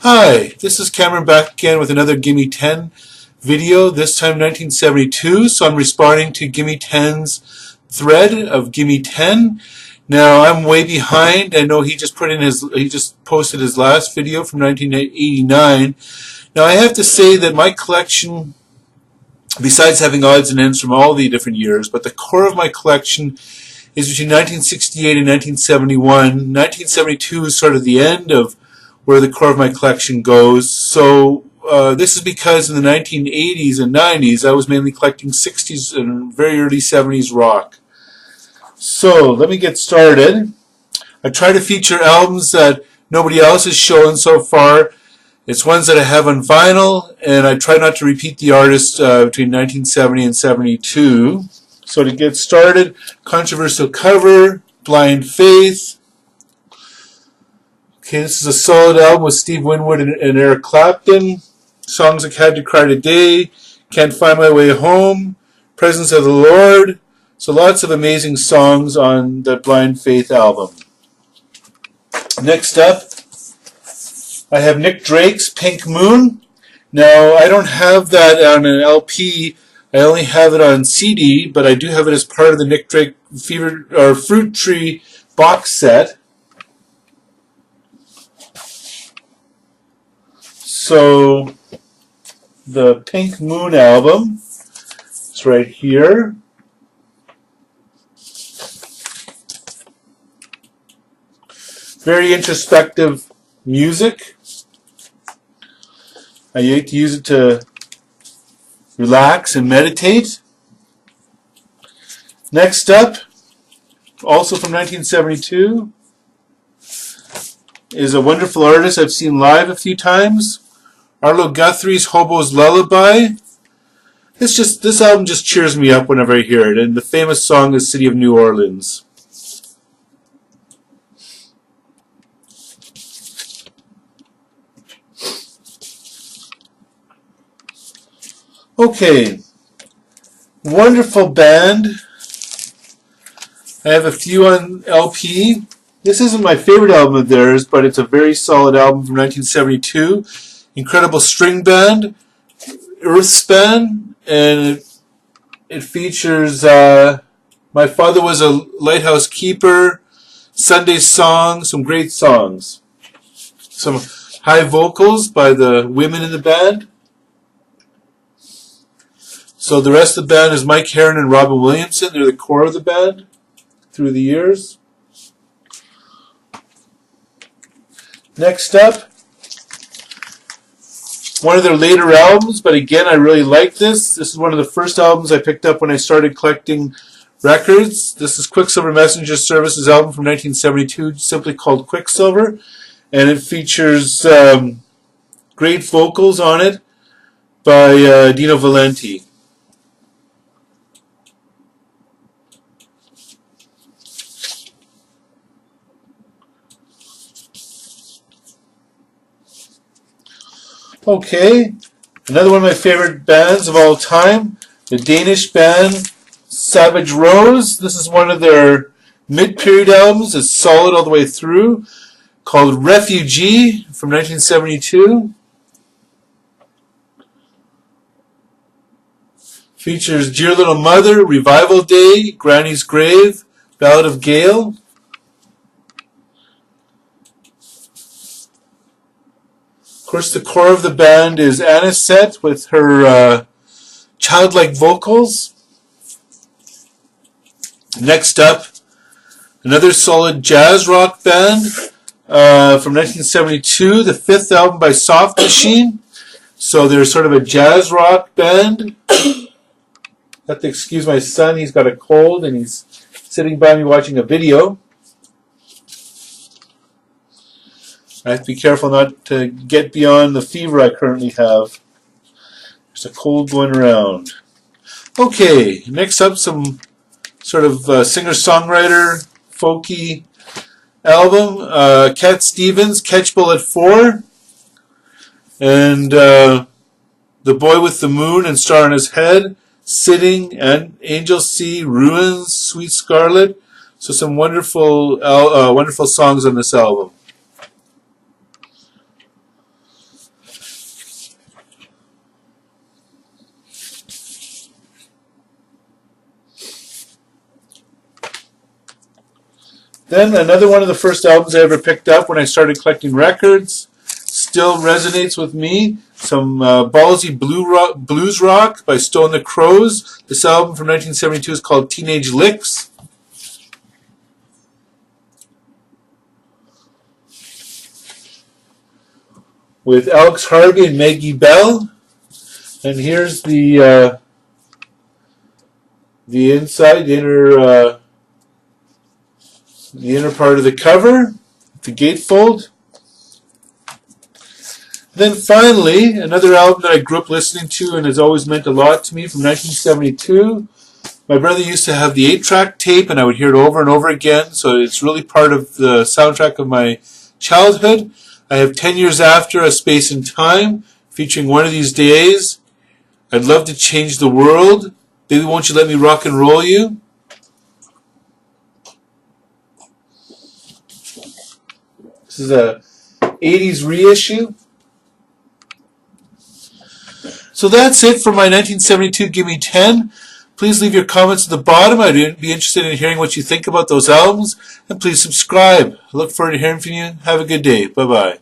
Hi, this is Cameron back again with another Gimme 10 video, this time 1972, so I'm responding to Gimme 10's thread of Gimme 10. Now I'm way behind. I know he just posted his last video from 1989. Now I have to say that my collection, besides having odds and ends from all the different years, but the core of my collection is between 1968 and 1971. 1972 is sort of the end of where the core of my collection goes. So this is because in the 1980s and 90s I was mainly collecting 60s and very early 70s rock. So let me get started. I try to feature albums that nobody else has shown so far. It's ones that I have on vinyl, and I try not to repeat the artist between 1970 and 72. So to get started, controversial cover, Blind Faith. Okay, this is a solid album with Steve Winwood and Eric Clapton. Songs like Had to Cry Today, Can't Find My Way Home, Presence of the Lord. So lots of amazing songs on the Blind Faith album. Next up, I have Nick Drake's Pink Moon. Now, I don't have that on an LP. I only have it on CD, but I do have it as part of the Nick Drake Fruit Tree box set. So, the Pink Moon album is right here. Very introspective music. I like to use it to relax and meditate. Next up, also from 1972, is a wonderful artist I've seen live a few times. Arlo Guthrie's Hobos Lullaby. This album just cheers me up whenever I hear it, and the famous song is City of New Orleans. Okay, wonderful band. I have a few on LP. This isn't my favorite album of theirs, but it's a very solid album from 1972. Incredible string band, Earthspan, and it features My Father Was a Lighthouse Keeper, Sunday Song, some great songs. Some high vocals by the women in the band. So the rest of the band is Mike Herron and Robin Williamson. They're the core of the band through the years. Next up, one of their later albums, but again, I really like this. This is one of the first albums I picked up when I started collecting records. This is Quicksilver Messenger Services album from 1972, simply called Quicksilver, and it features great vocals on it by Dino Valenti. Okay, another one of my favorite bands of all time, the Danish band Savage Rose. This is one of their mid-period albums. It's solid all the way through, called Refugee from 1972. Features Dear Little Mother, Revival Day, Granny's Grave, Ballad of Gail. Of course, the core of the band is Anisette with her childlike vocals. Next up, another solid jazz rock band from 1972, the fifth album by Soft Machine. So they're sort of a jazz rock band. Have to excuse my son, he's got a cold and he's sitting by me watching a video. I have to be careful not to get beyond the fever I currently have. There's a cold going around. Okay, next up, some sort of singer-songwriter, folky album. Cat Stevens, Catchpole at 4. And The Boy with the Moon and Star on His Head, Sitting, and Angel Sea, Ruins, Sweet Scarlet. So some wonderful songs on this album. Then another one of the first albums I ever picked up when I started collecting records. Still resonates with me. Some ballsy blues rock by Stone the Crows. This album from 1972 is called Teenage Licks. With Alex Harvey and Maggie Bell. And here's the inside, the inner part of the cover, the gatefold. Then finally, another album that I grew up listening to and has always meant a lot to me from 1972. My brother used to have the 8-track tape, and I would hear it over and over again, so it's really part of the soundtrack of my childhood. I have 10 Years After, A Space and Time, featuring One of These Days. I'd love to change the world. Baby, won't you let me rock and roll you? This is a 80s reissue. So that's it for my 1972 Gimme 10. Please leave your comments at the bottom. I'd be interested in hearing what you think about those albums. And please subscribe. I look forward to hearing from you. Have a good day. Bye-bye.